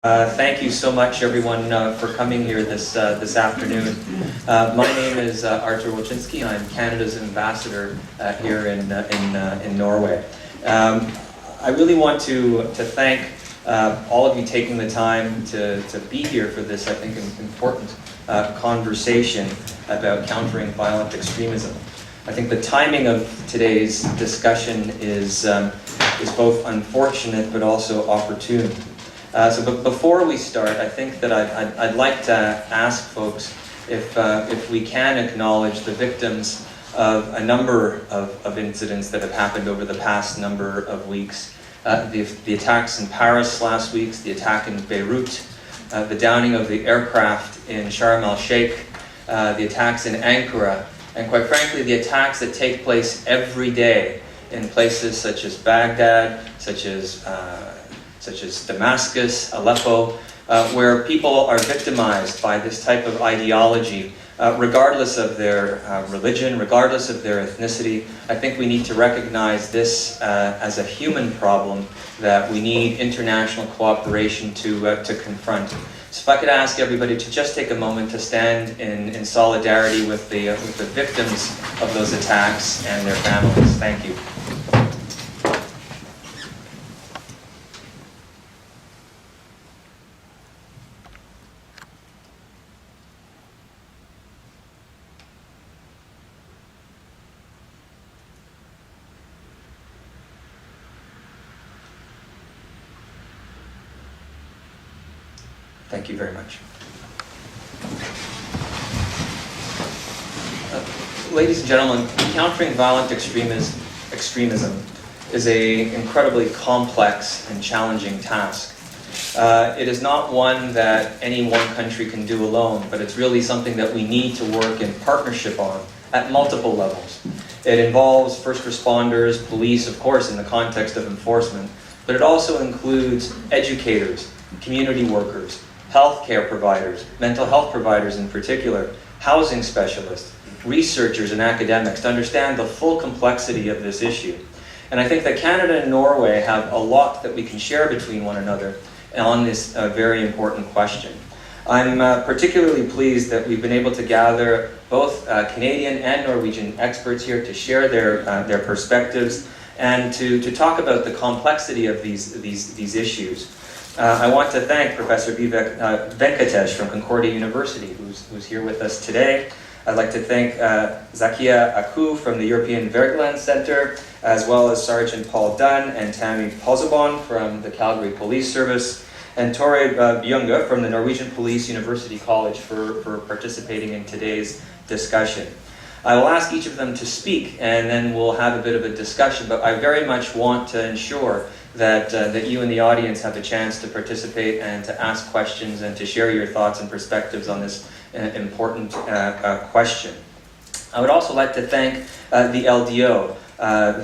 Thank you so much, everyone, for coming here this afternoon. My name is Artur Wilczynski. I'm Canada's ambassador here in Norway. I really want to thank all of you taking the time to be here for this, I think, important conversation about countering violent extremism. I think the timing of today's discussion is both unfortunate but also opportune. But before we start, I think that I'd like to ask folks if we can acknowledge the victims of a number of incidents that have happened over the past number of weeks. The attacks in Paris last week, the attack in Beirut, the downing of the aircraft in Sharm el-Sheikh, the attacks in Ankara, and quite frankly, the attacks that take place every day in places such as Baghdad, such as Damascus, Aleppo, where people are victimized by this type of ideology, regardless of their religion, regardless of their ethnicity. I think we need to recognize this as a human problem that we need international cooperation to confront. So if I could ask everybody to just take a moment to stand in solidarity with the victims of those attacks and their families. Thank you. Thank you very much. Ladies and gentlemen, countering violent extremism is an incredibly complex and challenging task. It is not one that any one country can do alone, but it's really something that we need to work in partnership on at multiple levels. It involves first responders, police, of course, in the context of enforcement, but it also includes educators, community workers, healthcare providers, mental health providers in particular, housing specialists, researchers and academics to understand the full complexity of this issue. And I think that Canada and Norway have a lot that we can share between one another on this very important question. I'm particularly pleased that we've been able to gather both Canadian and Norwegian experts here to share their perspectives and to talk about the complexity of these issues. I want to thank Professor Venkatesh from Concordia University, who's here with us today. I'd like to thank Zakia Akkouh from the European Wergeland Center, as well as Sergeant Paul Dunn and Tammy Pozobon from the Calgary Police Service, and Tore Bjørgo from the Norwegian Police University College for participating in today's discussion. I will ask each of them to speak, and then we'll have a bit of a discussion, but I very much want to ensure that you in the audience have a chance to participate and to ask questions and to share your thoughts and perspectives on this important question. I would also like to thank the LDO,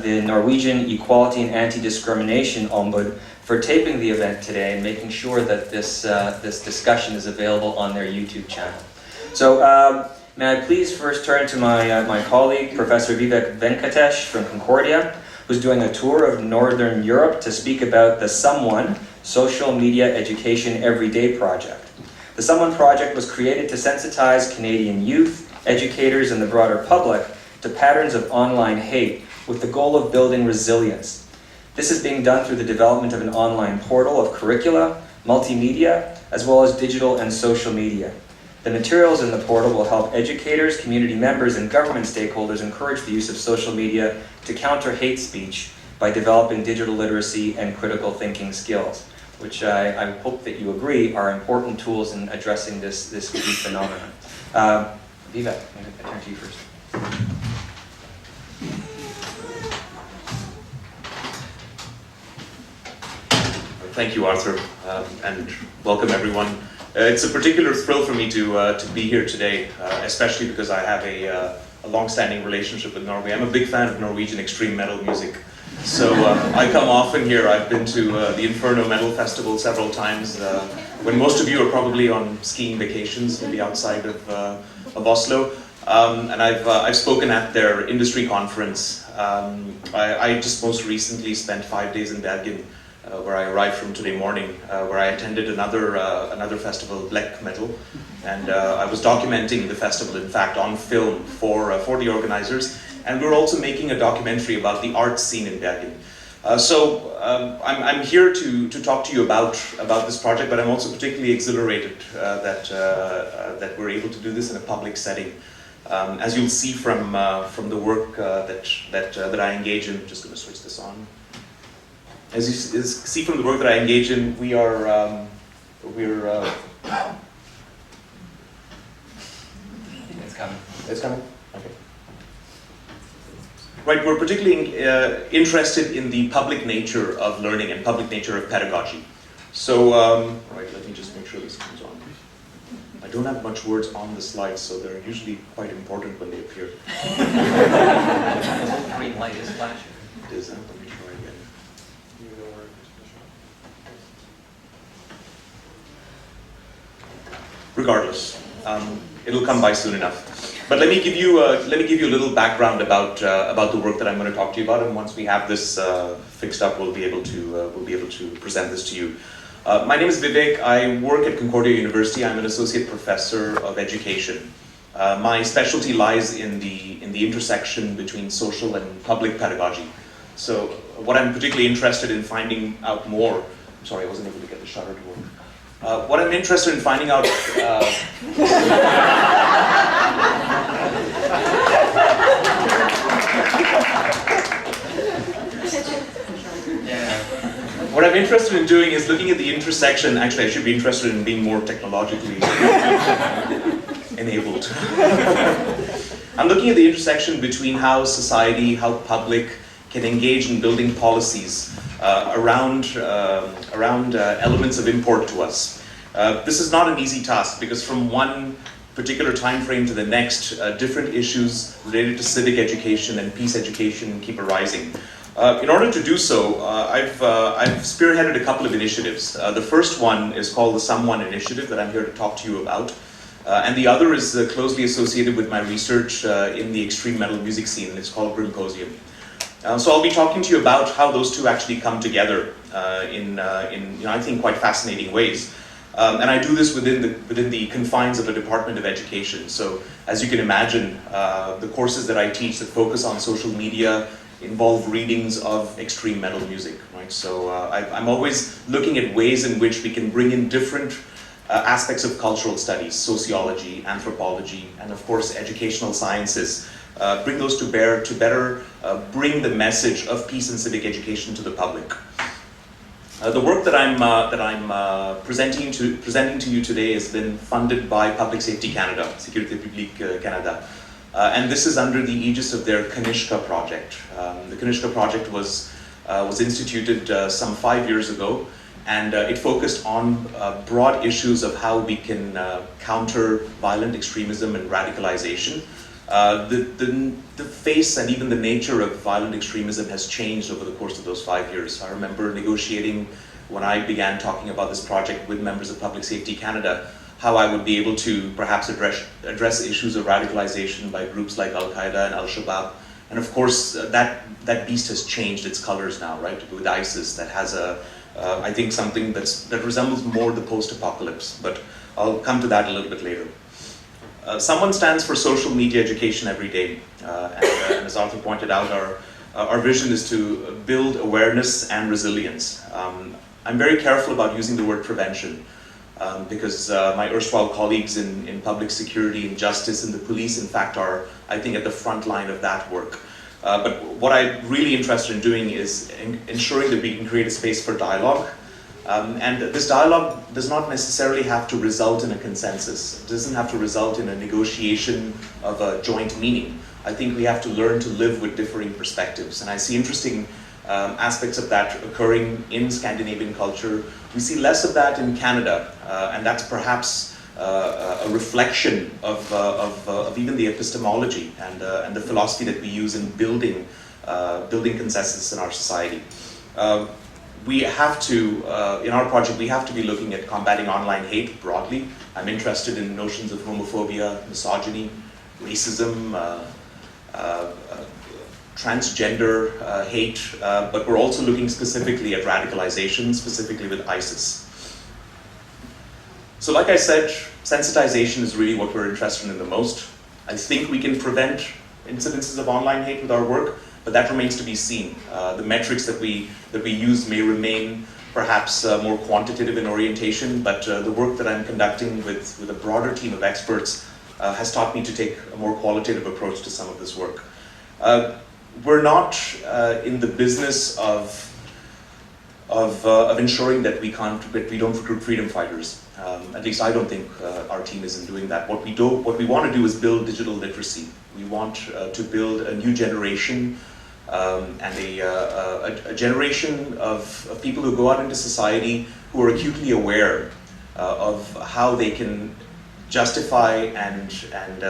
the Norwegian Equality and Anti-Discrimination Ombud, for taping the event today and making sure that this discussion is available on their YouTube channel. So may I please first turn to my colleague, Professor Vivek Venkatesh from Concordia, who's doing a tour of Northern Europe to speak about the Someone Social Media Education Everyday Project. The Someone Project was created to sensitize Canadian youth, educators, and the broader public to patterns of online hate with the goal of building resilience. This is being done through the development of an online portal of curricula, multimedia, as well as digital and social media. The materials in the portal will help educators, community members, and government stakeholders encourage the use of social media to counter hate speech by developing digital literacy and critical thinking skills, which I hope that you agree are important tools in addressing this key phenomenon. Vivek, I turn to you first. Thank you, Arthur, and welcome everyone. It's a particular thrill for me to be here today, especially because I have a long-standing relationship with Norway. I'm a big fan of Norwegian extreme metal music, so I come often here. I've been to the Inferno Metal Festival several times, when most of you are probably on skiing vacations, maybe outside of Oslo. And I've spoken at their industry conference. I just most recently spent 5 days in Bergen where I arrived from today morning, where I attended another festival, Black Metal, and I was documenting the festival, in fact, on film for the organizers, and we were also making a documentary about the art scene in Bergen. I'm here to talk to you about this project, but I'm also particularly exhilarated that we're able to do this in a public setting. As you'll see from the work that I engage in, just going to switch this on. As you see from the work that I engage in, we are It's coming. It's coming. Okay. Right, we're particularly interested in the public nature of learning and public nature of pedagogy. So, right, let me just make sure this comes on. I don't have much words on the slides, so they're usually quite important when they appear. The green light is flashing. It is, let me try again. Regardless, it'll come by soon enough. But let me give you a little background about the work that I'm going to talk to you about, and once we have this fixed up, we'll be able to present this to you. My name is Vivek. I work at Concordia University. I'm an associate professor of education. My specialty lies in the intersection between social and public pedagogy. So what I'm particularly interested in finding out more. I'm sorry, I wasn't able to get the shutter to work. What I'm interested in finding out. What I'm interested in doing is looking at the intersection. Actually, I should be interested in being more technologically enabled. I'm looking at the intersection between how society, how public can engage in building policies around elements of import to us. This is not an easy task because from one particular time frame to the next, different issues related to civic education and peace education keep arising. In order to do so, I've spearheaded a couple of initiatives. The first one is called the Someone Initiative that I'm here to talk to you about. And the other is closely associated with my research in the extreme metal music scene, and it's called Grimposium. So I'll be talking to you about how those two actually come together in I think quite fascinating ways. And I do this within the confines of a Department of Education. So as you can imagine, the courses that I teach that focus on social media involve readings of extreme metal music, right? So I'm always looking at ways in which we can bring in different aspects of cultural studies, sociology, anthropology, and of course educational sciences. Bring those to bear to better bring the message of peace and civic education to the public. The work that I'm presenting to you today has been funded by Public Safety Canada, Sécurité Publique Canada, and this is under the aegis of their Kanishka project. The Kanishka project was instituted some 5 years ago, and it focused on broad issues of how we can counter violent extremism and radicalization. The face and even the nature of violent extremism has changed over the course of those 5 years. I remember negotiating when I began talking about this project with members of Public Safety Canada, how I would be able to perhaps address issues of radicalization by groups like Al-Qaeda and Al-Shabaab. And of course, that beast has changed its colors now, right? With ISIS, that has I think something that resembles more the post-apocalypse, but I'll come to that a little bit later. Someone stands for social media education every day, and as Artur pointed out, our vision is to build awareness and resilience. I'm very careful about using the word prevention because my erstwhile colleagues in public security and justice and the police, in fact, are, I think, at the front line of that work. But what I'm really interested in doing is ensuring that we can create a space for dialogue. And this dialogue does not necessarily have to result in a consensus. It doesn't have to result in a negotiation of a joint meaning. I think we have to learn to live with differing perspectives. And I see interesting aspects of that occurring in Scandinavian culture. We see less of that in Canada, and that's perhaps a reflection of even the epistemology and the philosophy that we use in building consensus in our society. We have to, in our project, we have to be looking at combating online hate broadly. I'm interested in notions of homophobia, misogyny, racism, transgender hate, but we're also looking specifically at radicalization, specifically with ISIS. So like I said, sensitization is really what we're interested in the most. I think we can prevent incidences of online hate with our work, but that remains to be seen. The metrics that we use may remain perhaps more quantitative in orientation, but the work that I'm conducting with a broader team of experts has taught me to take a more qualitative approach to some of this work. We're not in the business of ensuring that we don't recruit freedom fighters. At least I don't think our team is in doing that. What we want to do is build digital literacy. We want to build a new generation and a generation of people who go out into society who are acutely aware of how they can justify and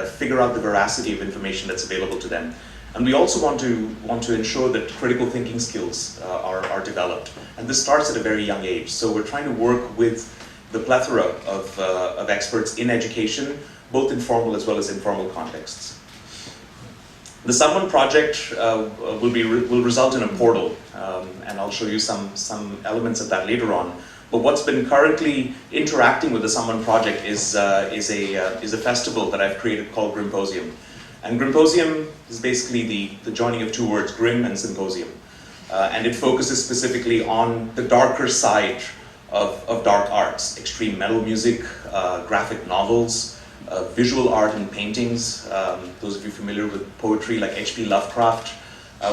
figure out the veracity of information that's available to them. And we also want to ensure that critical thinking skills are developed. And this starts at a very young age. So we're trying to work with the plethora of experts in education, both in formal as well as informal contexts. The Someone project will result in a portal, and I'll show you some elements of that later on. But what's been currently interacting with the Someone project is a festival that I've created called Grimposium. And Grimposium is basically the joining of two words, grim and symposium. And it focuses specifically on the darker side of dark arts, extreme metal music, graphic novels, visual art and paintings. Those of you familiar with poetry like H.P. Lovecraft,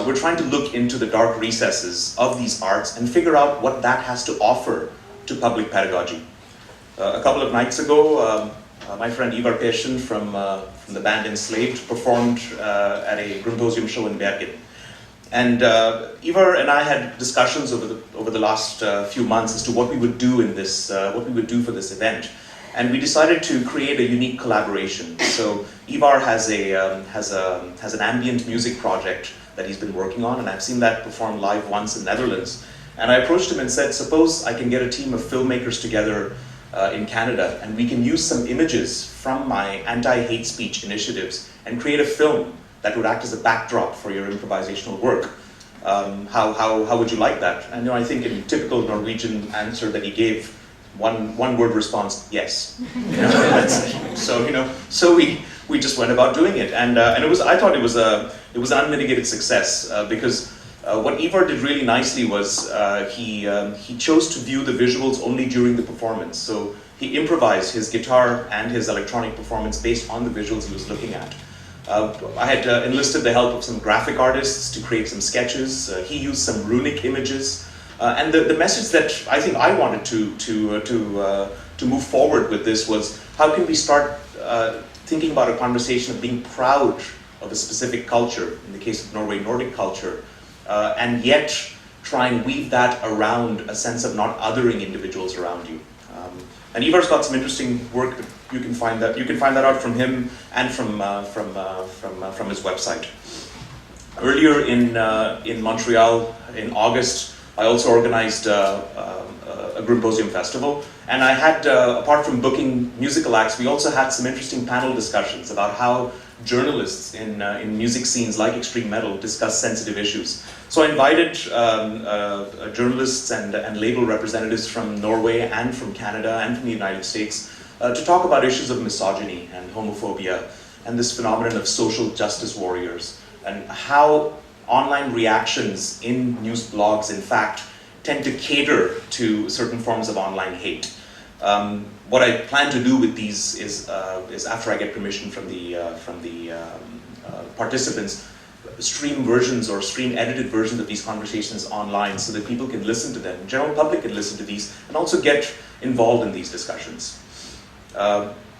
we're trying to look into the dark recesses of these arts and figure out what that has to offer to public pedagogy. A couple of nights ago, my friend Ivar Persson from the band Enslaved performed at a Grimposium show in Wergeland. And Ivar and I had discussions over the last few months as to what we would do in this, what we would do for this event. And we decided to create a unique collaboration. So Ivar has an ambient music project that he's been working on, and I've seen that perform live once in Netherlands. And I approached him and said, suppose I can get a team of filmmakers together in Canada, and we can use some images from my anti-hate speech initiatives and create a film that would act as a backdrop for your improvisational work. How would you like that? And I think in typical Norwegian answer that he gave, one word response, yes. So we just went about doing it, and I thought it was an unmitigated success because what Ivar did really nicely was he chose to view the visuals only during the performance. So he improvised his guitar and his electronic performance based on the visuals he was looking at. I had enlisted the help of some graphic artists to create some sketches. He used some runic images. And the message that I think I wanted to move forward with this was, how can we start thinking about a conversation of being proud of a specific culture, in the case of Norway, Nordic culture, and yet try and weave that around a sense of not othering individuals around you. And Ivar's got some interesting work. You can find that out from him and from his website. Earlier in Montreal in August, I also organized a Grimposium festival, and I had, apart from booking musical acts, we also had some interesting panel discussions about how journalists in music scenes like extreme metal discuss sensitive issues. So I invited journalists and label representatives from Norway and from Canada and from the United States to talk about issues of misogyny and homophobia and this phenomenon of social justice warriors, and how online reactions in news blogs, in fact, tend to cater to certain forms of online hate. What I plan to do with these is after I get permission from the participants, stream versions or stream edited versions of these conversations online so that people can listen to them, the general public can listen to these, and also get involved in these discussions.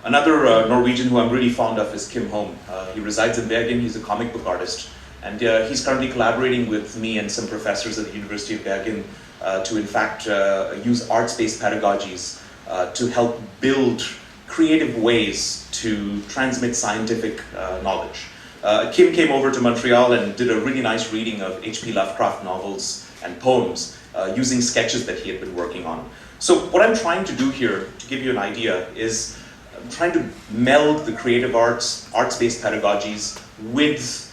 Another Norwegian who I'm really fond of is Kim Holm. He resides in Bergen. He's a comic book artist, and he's currently collaborating with me and some professors at the University of Bergen to in fact use arts-based pedagogies to help build creative ways to transmit scientific knowledge. Kim came over to Montreal and did a really nice reading of H.P. Lovecraft novels and poems using sketches that he had been working on. So what I'm trying to do here, to give you an idea, is I'm trying to meld the creative arts, arts-based pedagogies with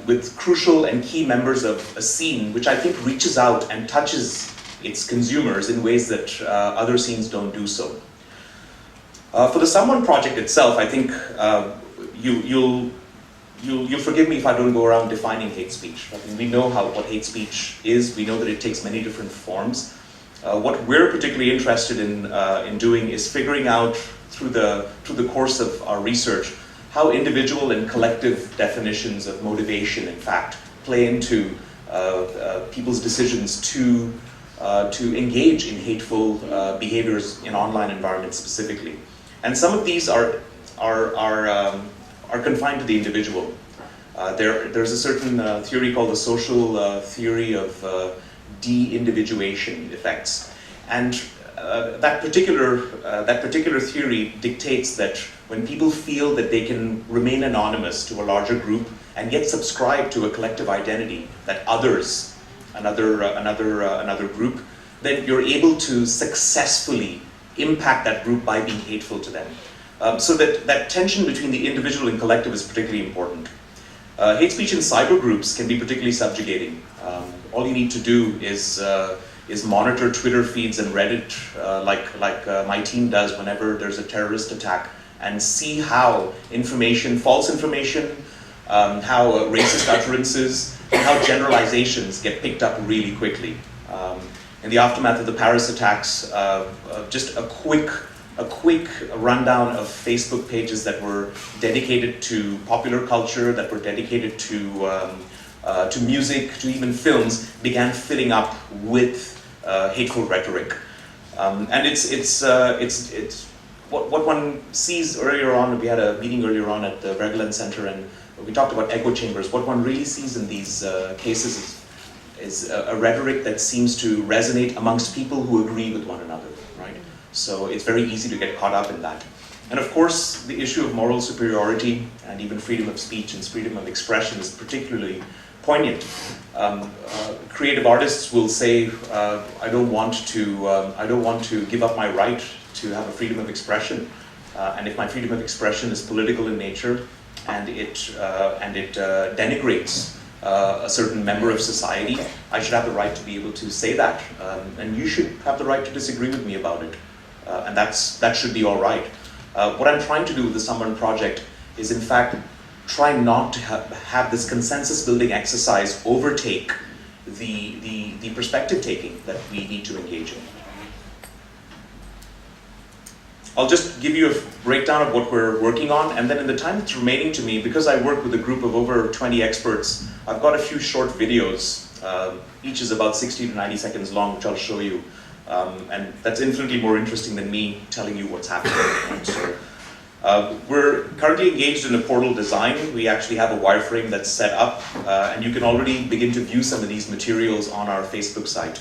with crucial and key members of a scene which I think reaches out and touches its consumers in ways that other scenes don't do so. For the Someone project itself, I think you'll forgive me if I don't go around defining hate speech. I mean, we know what hate speech is. We know that it takes many different forms. What we're particularly interested in doing is figuring out through the course of our research how individual and collective definitions of motivation, in fact, play into people's decisions to engage in hateful behaviors in online environments specifically. And some of these are confined to the individual. There's a certain theory called the social theory of Deindividuation effects, and that particular theory dictates that when people feel that they can remain anonymous to a larger group and yet subscribe to a collective identity that others, another group, then you're able to successfully impact that group by being hateful to them. So that tension between the individual and collective is particularly important. Hate speech in cyber groups can be particularly subjugating. All you need to do is monitor Twitter feeds and Reddit like my team does whenever there's a terrorist attack, and see how false information, how racist utterances, and how generalizations get picked up really quickly. In the aftermath of the Paris attacks, just a quick rundown of Facebook pages that were dedicated to popular culture, that were dedicated to music, to even films, began filling up with hateful rhetoric. And it's what one sees earlier on. We had a meeting earlier on at the Wergeland Center, and we talked about echo chambers. What one really sees in these cases is a rhetoric that seems to resonate amongst people who agree with one another, right? So it's very easy to get caught up in that. And of course, the issue of moral superiority and even freedom of speech and freedom of expression is particularly poignant. Creative artists will say, I don't want to give up my right to have a freedom of expression. And if my freedom of expression is political in nature and it denigrates a certain member of society, I should have the right to be able to say that. And you should have the right to disagree with me about it. And that should be all right. What I'm trying to do with the Someone project is, in fact, try not to have this consensus building exercise overtake the perspective taking that we need to engage in. I'll just give you a breakdown of what we're working on, and then in the time that's remaining to me, because I work with a group of over 20 experts, I've got a few short videos. Each is about 60 to 90 seconds long, which I'll show you. And that's infinitely more interesting than me telling you what's happening. So, we're currently engaged in a portal design. We actually have a wireframe that's set up, and you can already begin to view some of these materials on our Facebook site.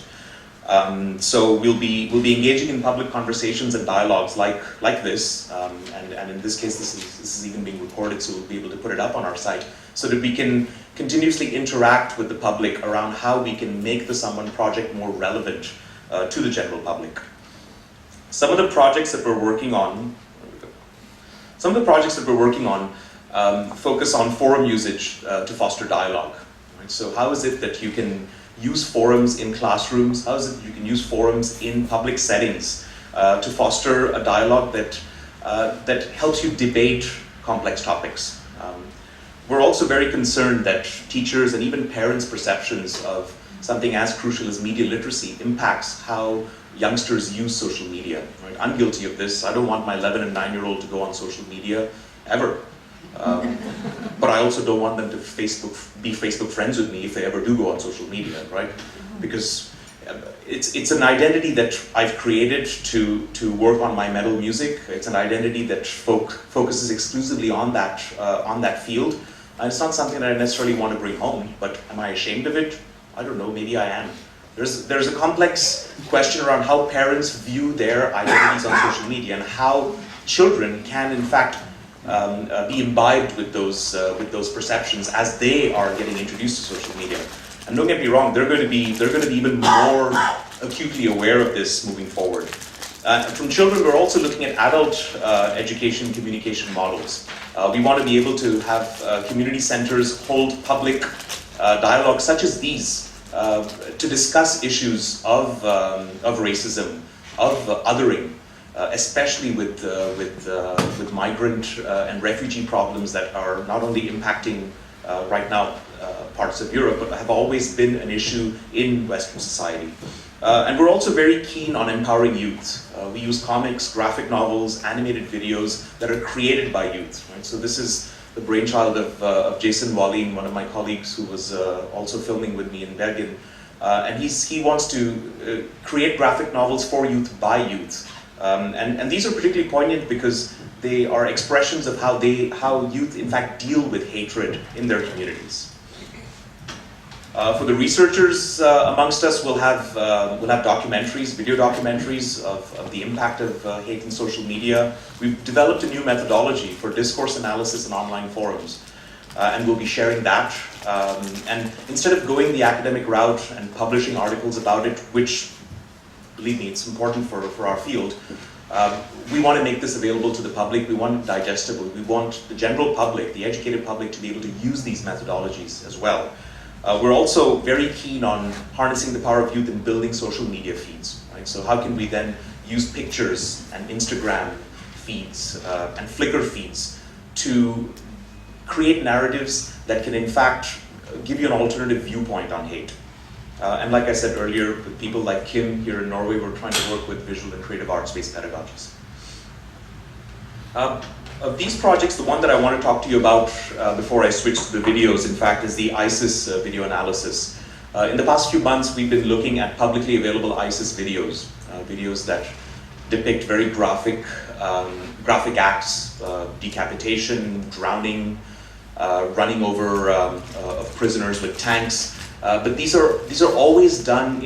So we'll be engaging in public conversations and dialogues like this, and in this case, this is even being recorded, so we'll be able to put it up on our site, so that we can continuously interact with the public around how we can make the Someone project more relevant to the general public. Some of the projects that we're working on focus on forum usage to foster dialogue. Right? So how is it that you can use forums in classrooms? How is it you can use forums in public settings to foster a dialogue that helps you debate complex topics? We're also very concerned that teachers and even parents' perceptions of something as crucial as media literacy impacts how youngsters use social media. Right? I'm guilty of this. I don't want my 11 and 9-year-old to go on social media ever. But I also don't want them to be Facebook friends with me if they ever do go on social media, right? Because it's an identity that I've created to work on my metal music. It's an identity that focuses exclusively on that field. And it's not something that I necessarily want to bring home, but am I ashamed of it? I don't know, maybe I am. There's a complex question around how parents view their identities on social media and how children can, in fact, be imbibed with those perceptions as they are getting introduced to social media. And don't get me wrong, they're going to be even more acutely aware of this moving forward. From children, we're also looking at adult education communication models. We want to be able to have community centers hold public dialogues such as these to discuss issues of racism, of othering, especially with migrant and refugee problems that are not only impacting right now parts of Europe, but have always been an issue in Western society. And we're also very keen on empowering youth. We use comics, graphic novels, animated videos that are created by youth. Right? So this is the brainchild of Jason Wallin, one of my colleagues who was also filming with me in Wergeland. And he wants to create graphic novels for youth by youth. And these are particularly poignant because they are expressions of how youth in fact deal with hatred in their communities. For the researchers amongst us, we'll have documentaries, video documentaries of the impact of hate in social media. We've developed a new methodology for discourse analysis in online forums, and we'll be sharing that. And instead of going the academic route and publishing articles about it, which, believe me, it's important for our field, we want to make this available to the public. We want it digestible. We want the general public, the educated public, to be able to use these methodologies as well. We're also very keen on harnessing the power of youth in building social media feeds. Right? So how can we then use pictures and Instagram feeds and Flickr feeds to create narratives that can in fact give you an alternative viewpoint on hate. And like I said earlier, with people like Kim here in Norway, we're trying to work with visual and creative arts-based pedagogies. Of these projects, the one that I want to talk to you about before I switch to the videos, in fact, is the ISIS video analysis. In the past few months, we've been looking at publicly available ISIS videos, videos that depict very graphic acts, decapitation, drowning, running over of prisoners with tanks. But these are always done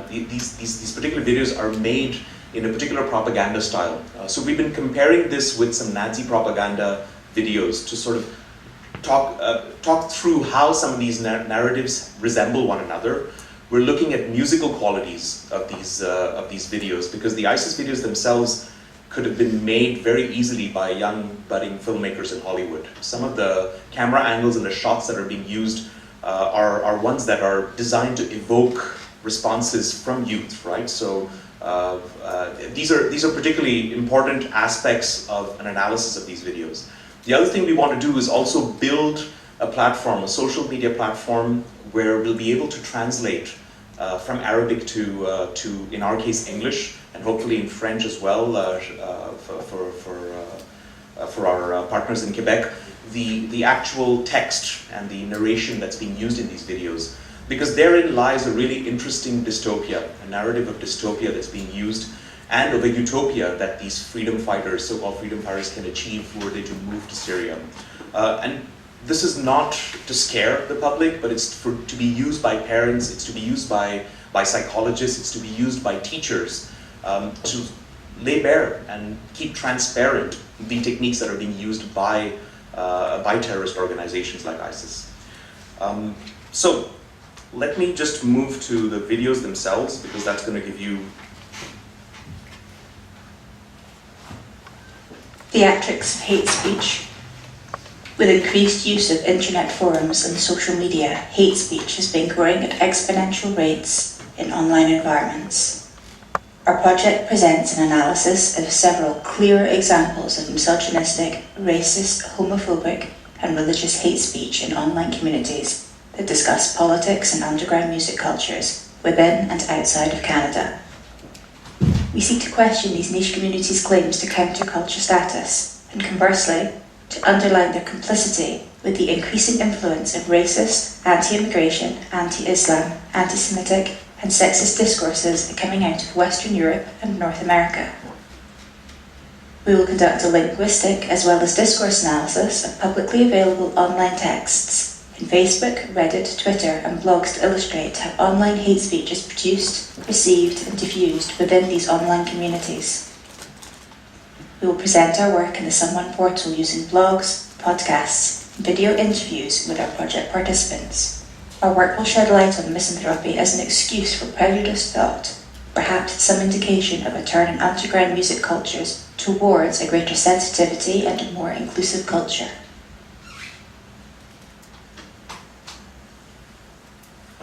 these particular videos are made in a particular propaganda style. So we've been comparing this with some Nazi propaganda videos to sort of talk through how some of these narratives resemble one another. We're looking at musical qualities of these videos because the ISIS videos themselves could have been made very easily by young budding filmmakers in Hollywood. Some of the camera angles and the shots that are being used are ones that are designed to evoke responses from youth, right? So these are particularly important aspects of an analysis of these videos. The other thing we want to do is also build a platform, a social media platform, where we'll be able to translate from Arabic to in our case, English, and hopefully in French as well for our partners in Quebec, the actual text and the narration that's being used in these videos. Because therein lies a really interesting dystopia, a narrative of dystopia that's being used, and of a utopia that these freedom fighters, so-called freedom fighters, can achieve were they to move to Syria. And this is not to scare the public, but it's to be used by parents, it's to be used by psychologists, it's to be used by teachers to lay bare and keep transparent the techniques that are being used by terrorist organizations like ISIS. So let me just move to the videos themselves, because that's going to give you theatrics of hate speech. With increased use of internet forums and social media, hate speech has been growing at exponential rates in online environments. Our project presents an analysis of several clear examples of misogynistic, racist, homophobic, and religious hate speech in online communities that discuss politics and underground music cultures within and outside of Canada. We seek to question these niche communities' claims to counterculture status, and conversely, to underline their complicity with the increasing influence of racist, anti-immigration, anti-Islam, anti-Semitic, and sexist discourses coming out of Western Europe and North America. We will conduct a linguistic as well as discourse analysis of publicly available online texts in Facebook, Reddit, Twitter, and blogs to illustrate how online hate speech is produced, received, and diffused within these online communities. We will present our work in the Someone portal using blogs, podcasts, and video interviews with our project participants. Our work will shed light on misanthropy as an excuse for prejudiced thought, perhaps some indication of a turn in underground music cultures towards a greater sensitivity and a more inclusive culture.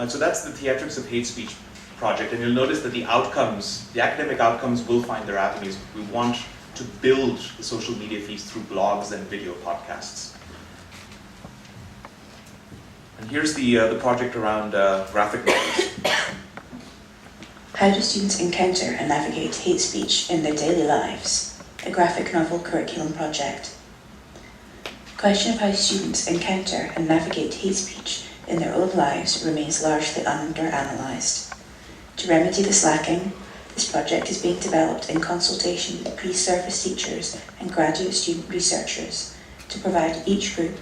So that's the Theatrics of Hate Speech project, and you'll notice that the outcomes, the academic outcomes will find their avenues. We want to build the social media feeds through blogs and video podcasts. And here's the project around graphic novels. How do students encounter and navigate hate speech in their daily lives? A graphic novel curriculum project. The question of how students encounter and navigate hate speech in their own lives remains largely under-analysed. To remedy this lacking, this project is being developed in consultation with pre-service teachers and graduate student researchers to provide each group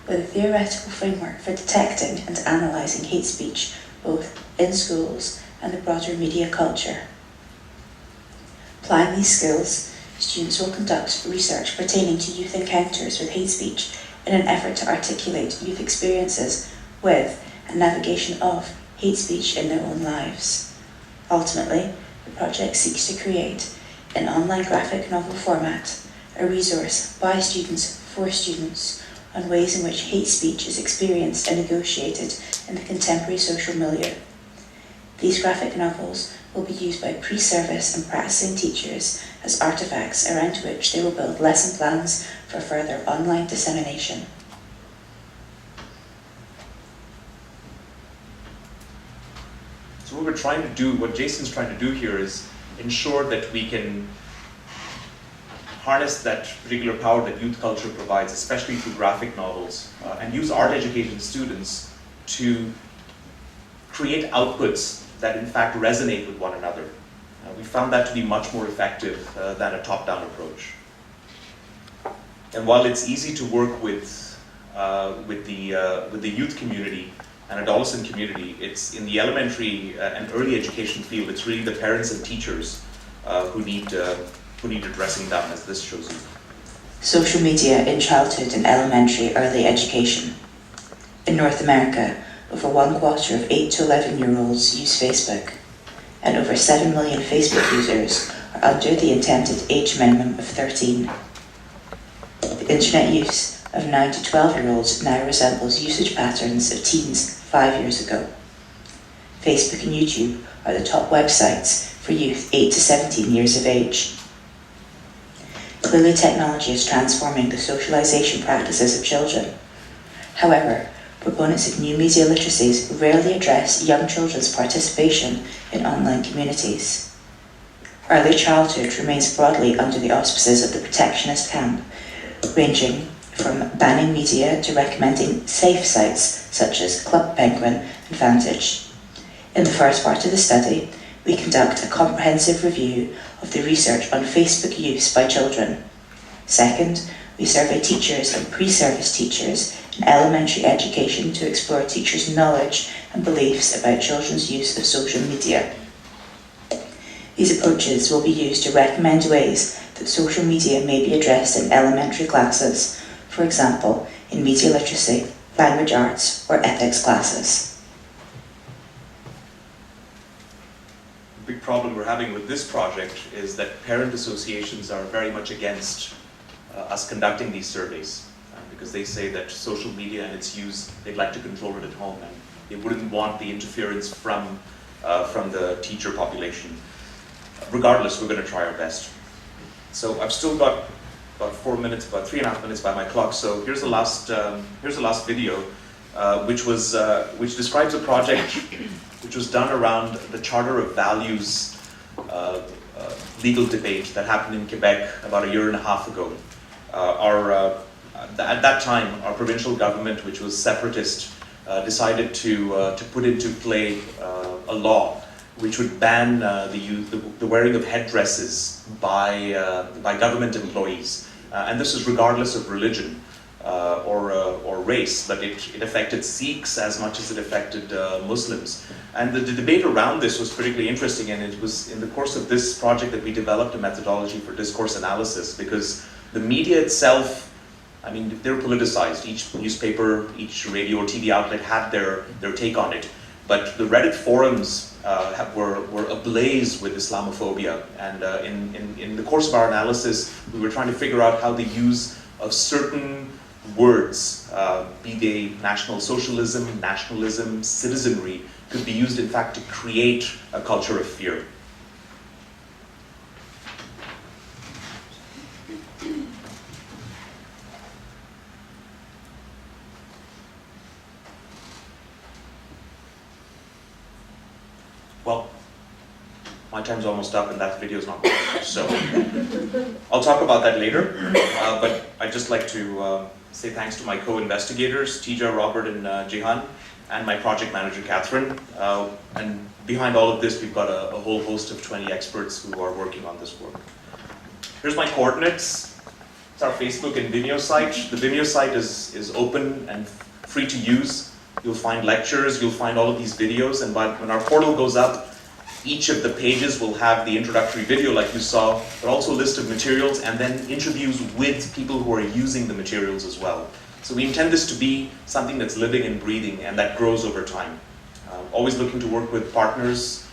with a theoretical framework for detecting and analysing hate speech both in schools and the broader media culture. Applying these skills, students will conduct research pertaining to youth encounters with hate speech in an effort to articulate youth experiences with and navigation of hate speech in their own lives. Ultimately, the project seeks to create, in online graphic novel format, a resource by students for students on ways in which hate speech is experienced and negotiated in the contemporary social milieu. These graphic novels will be used by pre-service and practicing teachers as artefacts around which they will build lesson plans for further online dissemination. So what we're trying to do, what Jason's trying to do here is ensure that we can harness that particular power that youth culture provides, especially through graphic novels, and use art-educated students to create outputs that in fact resonate with one another. We found that to be much more effective than a top-down approach. And while it's easy to work with the youth community and adolescent community, it's in the elementary and early education field, it's really the parents and teachers who need addressing down, as this shows you. Social media in childhood and elementary early education. In North America, over 1/4 of 8 to 11-year-olds use Facebook, and over 7 million Facebook users are under the intended age minimum of 13. The internet use of 9 to 12-year-olds now resembles usage patterns of teens 5 years ago. Facebook and YouTube are the top websites for youth 8 to 17 years of age. Clearly, technology is transforming the socialization practices of children. However, proponents of new media literacies rarely address young children's participation in online communities. Early childhood remains broadly under the auspices of the protectionist camp, ranging from banning media to recommending safe sites such as Club Penguin and Vantage. In the first part of the study, we conduct a comprehensive review of the research on Facebook use by children. Second, we survey teachers and pre-service teachers in elementary education to explore teachers' knowledge and beliefs about children's use of social media. These approaches will be used to recommend ways that social media may be addressed in elementary classes, for example, in media literacy, language arts, or ethics classes. The big problem we're having with this project is that parent associations are very much against us conducting these surveys because they say that social media and its use, they'd like to control it at home, and they wouldn't want the interference from the teacher population. Regardless, we're going to try our best. So I've still got about 4 minutes, about 3.5 minutes by my clock. So here's the last video, which describes a project which was done around the Charter of Values legal debate that happened in Quebec about 1.5 years ago. At that time, our provincial government, which was separatist, decided to put into play a law which would ban the wearing of headdresses by government employees. And this is regardless of religion or race, but it affected Sikhs as much as it affected Muslims. And the debate around this was particularly interesting, and it was in the course of this project that we developed a methodology for discourse analysis, because the media itself, I mean, they're politicized. Each newspaper, each radio or TV outlet had their take on it. but the Reddit forums were ablaze with Islamophobia, and in the course of our analysis, we were trying to figure out how the use of certain words, be they National Socialism, nationalism, citizenry, could be used in fact to create a culture of fear. Well, my time's almost up and that video's not going to, so I'll talk about that later. But I'd just like to say thanks to my co-investigators, Tija, Robert, and Jihan, and my project manager, Catherine. And behind all of this, we've got a whole host of 20 experts who are working on this work. Here's my coordinates. It's our Facebook and Vimeo site. The Vimeo site is open and free to use. You'll find lectures, you'll find all of these videos, and when our portal goes up, each of the pages will have the introductory video like you saw, but also a list of materials and then interviews with people who are using the materials as well. So we intend this to be something that's living and breathing and that grows over time. Always looking to work with partners,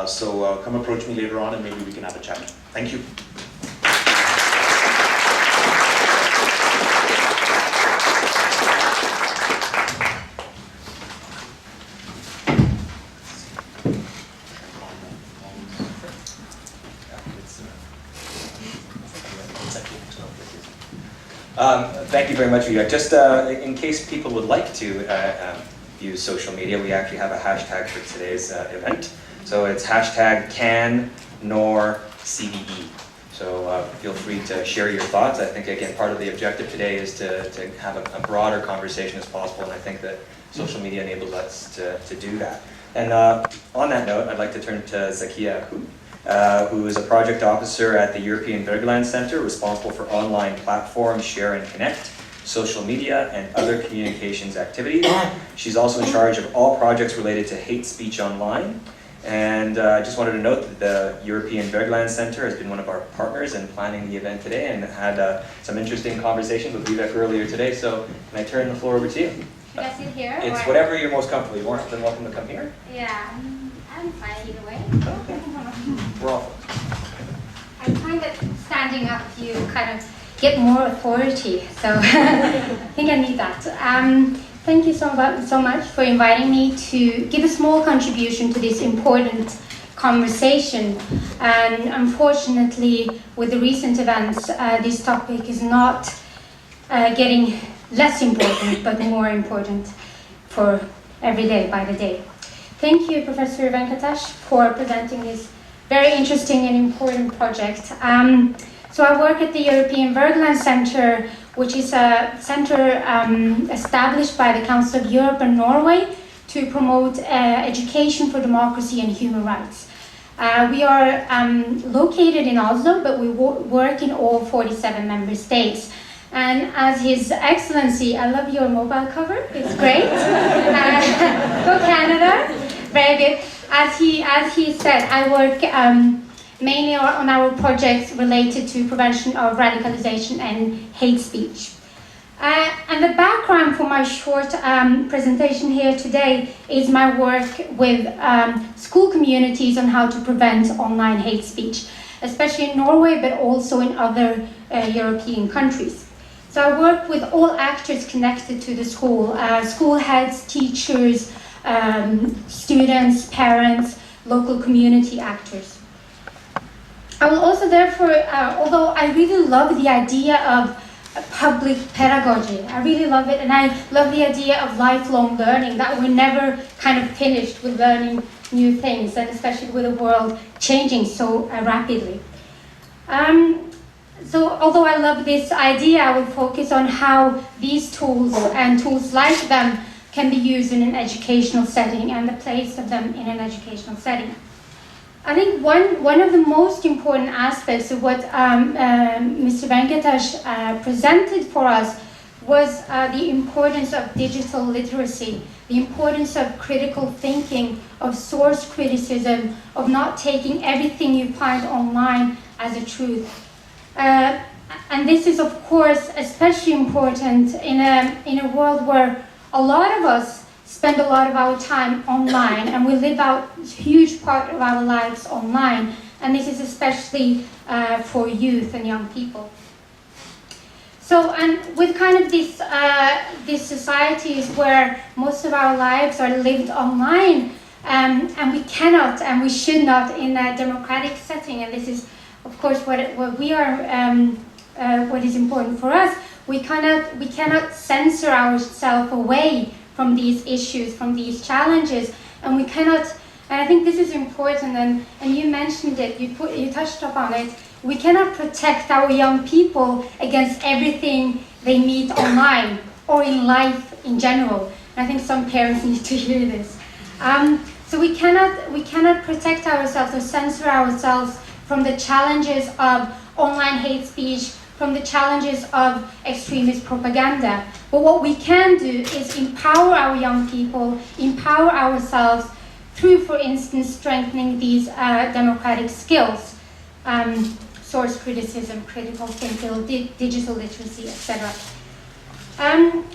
so come approach me later on and maybe we can have a chat. Thank you. Thank you very much, Vivek. Just in case people would like to use social media, we actually have a hashtag for today's event. So it's hashtag CanNorCBE. So feel free to share your thoughts. I think, again, part of the objective today is to have a broader conversation as possible, and I think that social media enables us to do that. And on that note, I'd like to turn to Zakia Akkouh, who is a project officer at the European Wergeland Center, responsible for online platform Share and Connect, social media, and other communications activities. She's also in charge of all projects related to hate speech online. And I just wanted to note that the European Wergeland Center has been one of our partners in planning the event today and had some interesting conversations with Vivek earlier today. So can I turn the floor over to you? Should I sit here? It's or? whatever you're most comfortable. You're more than welcome to come here. Yeah, I'm fine either way. Okay. We're all I find that standing up you kind of get more authority, so I think I need that. Thank you so much for inviting me to give a small contribution to this important conversation. And unfortunately, with the recent events, this topic is not getting less important, but more important for every day by the day. Thank you, Professor Venkatesh, for presenting this very interesting and important project. So I work at the European Wergeland Center, which is a center established by the Council of Europe and Norway to promote education for democracy and human rights. We are located in Oslo, but we work in all 47 member states. And as His Excellency, I love your mobile cover, it's great. Go Canada, very good. As he said, I work mainly on our projects related to prevention of radicalization and hate speech. And the background for my short presentation here today is my work with school communities on how to prevent online hate speech, especially in Norway, but also in other European countries. So I work with all actors connected to the school, school heads, teachers, students, parents, local community actors. I will also therefore, although I really love the idea of public pedagogy, I really love it, and I love the idea of lifelong learning, that we're never kind of finished with learning new things, and especially with the world changing so rapidly. So although I love this idea, I will focus on how these tools and tools like them can be used in an educational setting and the place of them in an educational setting. I think one of the most important aspects of what Mr. Venkatesh presented for us was the importance of digital literacy, the importance of critical thinking, of source criticism, of not taking everything you find online as a truth. And this is, of course, especially important in a world where a lot of us spend a lot of our time online, and we live out a huge part of our lives online, and this is especially for youth and young people. So, and with kind of these societies where most of our lives are lived online, and we cannot and we should not in a democratic setting, and this is of course what we are, what is important for us, we cannot censor ourselves away from these issues, from these challenges, and we cannot, and I think this is important, and you mentioned it, you touched upon it, we cannot protect our young people against everything they meet online or in life in general. And I think some parents need to hear this. So we cannot protect ourselves or censor ourselves from the challenges of online hate speech, from the challenges of extremist propaganda. But what we can do is empower our young people, empower ourselves through, for instance, strengthening these democratic skills. Source criticism, critical thinking, digital literacy, etc.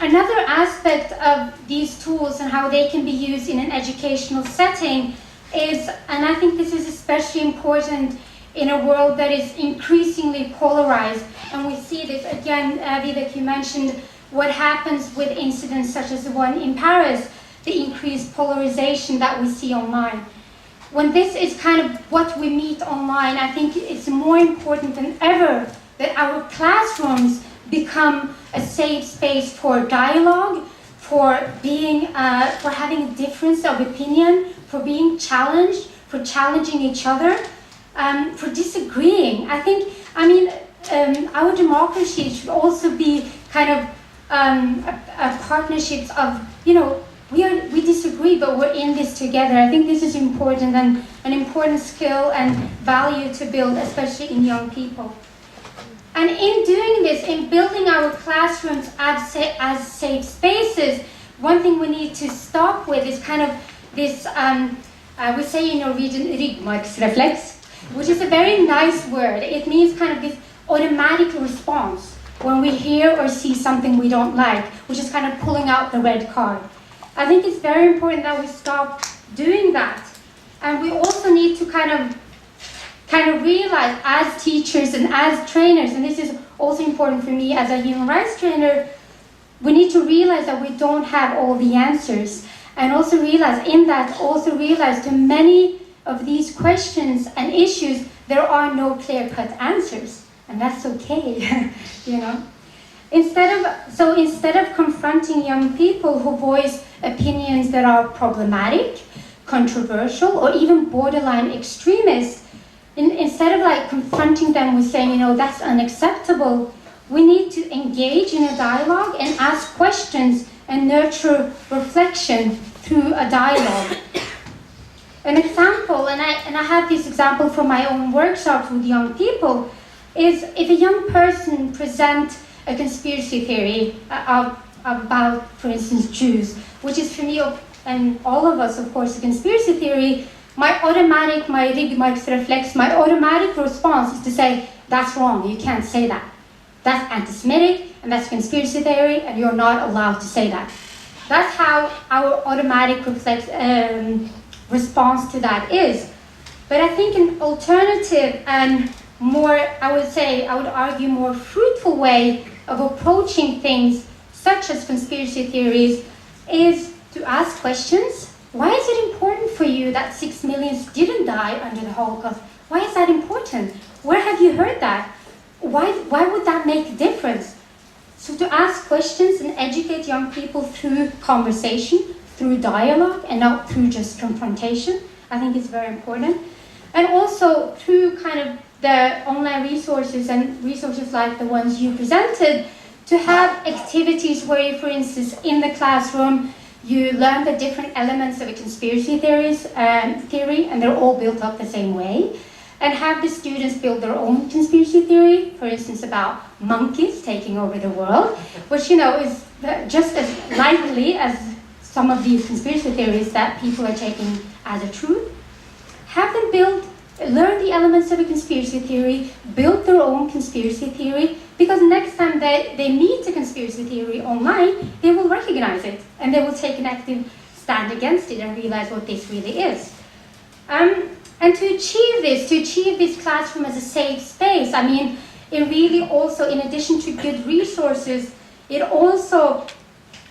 Another aspect of these tools and how they can be used in an educational setting is, and I think this is especially important in a world that is increasingly polarized, and we see this again, Vivek, you mentioned what happens with incidents such as the one in Paris, the increased polarization that we see online. When this is kind of what we meet online, I think it's more important than ever that our classrooms become a safe space for dialogue, for being, for having a difference of opinion, for being challenged, for challenging each other, for disagreeing. I mean, our democracy should also be kind of partnerships of, we disagree, but we're in this together. I think this is important and an important skill and value to build, especially in young people. And in doing this, in building our classrooms as safe spaces, one thing we need to stop with is kind of this, we say in Norwegian, ryggmargsrefleks, which is a very nice word. It means kind of this automatic response when we hear or see something we don't like, which is kind of pulling out the red card. I think it's very important that we stop doing that. And we also need to kind of realize as teachers and as trainers, and this is also important for me as a human rights trainer, we need to realize that we don't have all the answers. And also realize to many of these questions and issues, there are no clear-cut answers. And that's okay, Instead of confronting young people who voice opinions that are problematic, controversial, or even borderline extremist, instead of confronting them with saying, that's unacceptable, we need to engage in a dialogue and ask questions and nurture reflection through a dialogue. An example, and I have this example from my own workshops with young people, is if a young person presents a conspiracy theory about, for instance, Jews, which is for me and all of us, of course, a conspiracy theory, my automatic response is to say, that's wrong, you can't say that. That's anti-Semitic, and that's conspiracy theory, and you're not allowed to say that. That's how our automatic response to that is. But I think an alternative and more, I would argue, more fruitful way of approaching things such as conspiracy theories is to ask questions. Why is it important for you that 6 million didn't die under the Holocaust? Why is that important? Where have you heard that? Why would that make a difference? So to ask questions and educate young people through conversation, through dialogue, and not through just confrontation, I think is very important. And also through kind of the online resources and resources like the ones you presented, to have activities where you, for instance, in the classroom, you learn the different elements of a conspiracy theory, and they're all built up the same way, and have the students build their own conspiracy theory, for instance, about monkeys taking over the world, which, is just as likely as some of these conspiracy theories that people are taking as a truth. Have them learn the elements of a conspiracy theory, build their own conspiracy theory, because next time they meet a conspiracy theory online, they will recognize it, and they will take an active stand against it and realize what this really is. And to achieve this classroom as a safe space, I mean, it really also, in addition to good resources, it also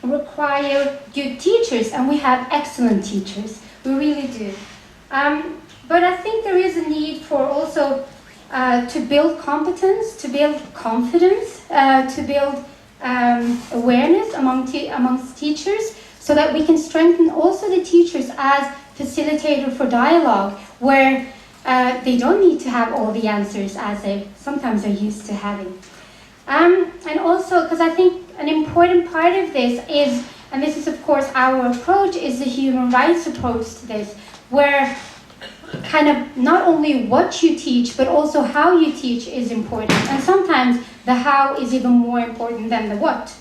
requires good teachers, and we have excellent teachers. We really do. But I think there is a need for also to build competence, to build confidence, to build awareness amongst teachers, so that we can strengthen also the teachers as facilitator for dialogue, where they don't need to have all the answers as they sometimes are used to having. And also, because I think an important part of this is, and this is of course our approach, is the human rights approach to this, where kind of not only what you teach, but also how you teach is important. And sometimes the how is even more important than the what.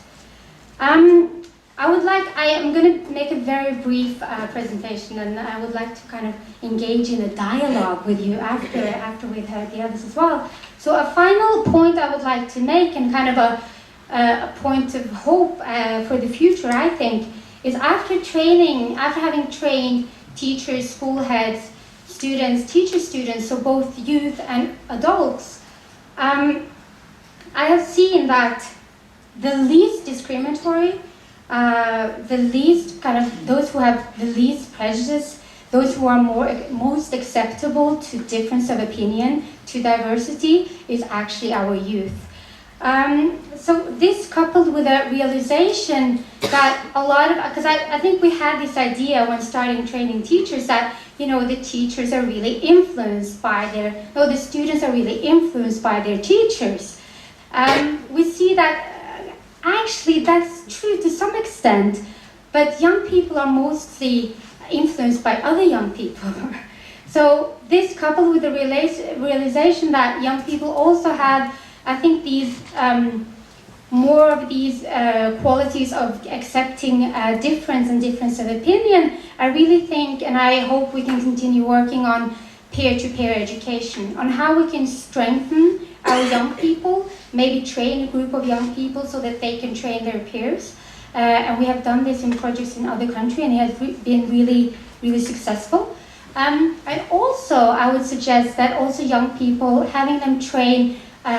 I am going to make a very brief presentation, and I would like to kind of engage in a dialogue with you after we've heard the others as well. So a final point I would like to make, and kind of a point of hope for the future, I think, is after having trained teachers, school heads, students, teacher-students, so both youth and adults, I have seen that the least discriminatory, the least kind of, those who have the least prejudice, those who are most acceptable to difference of opinion, to diversity, is actually our youth. So this coupled with a realization that a lot of, because I think we had this idea when starting training teachers that, you know, the teachers are really influenced by the students are really influenced by their teachers. We see that actually that's true to some extent, but young people are mostly influenced by other young people. So this coupled with the realization that young people also have, I think, these more of these qualities of accepting difference and difference of opinion, I really think, and I hope we can continue working on peer-to-peer education, on how we can strengthen our young people, maybe train a group of young people so that they can train their peers. And we have done this in projects in other countries, and it has been really, really successful. And also, I would suggest that also young people, having them train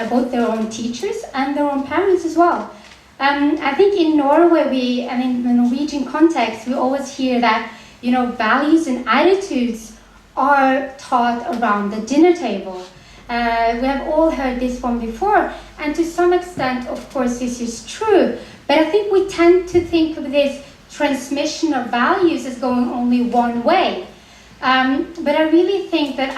both their own teachers and their own parents as well. I think in Norway, and in the Norwegian context, we always hear that, you know, values and attitudes are taught around the dinner table. We have all heard this one before, and to some extent, of course, this is true. But I think we tend to think of this transmission of values as going only one way. But I really think that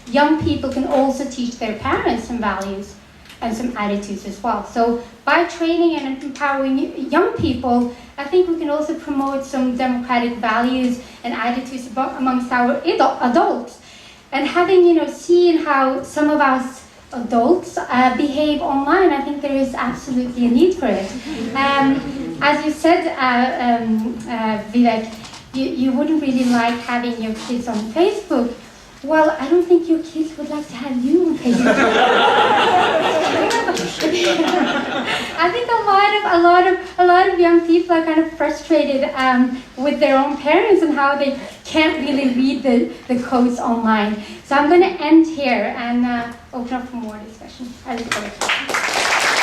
young people can also teach their parents some values and some attitudes as well. So by training and empowering young people, I think we can also promote some democratic values and attitudes amongst our adults. And having, you know, seen how some of us adults behave online, I think there is absolutely a need for it. As you said, Vivek, you wouldn't really like having your kids on Facebook. Well, I don't think your kids would like to have you on Facebook. I think a lot of young people are kind of frustrated with their own parents and how they can't really read the codes online. So I'm going to end here and open up for more discussion. I look forward to it.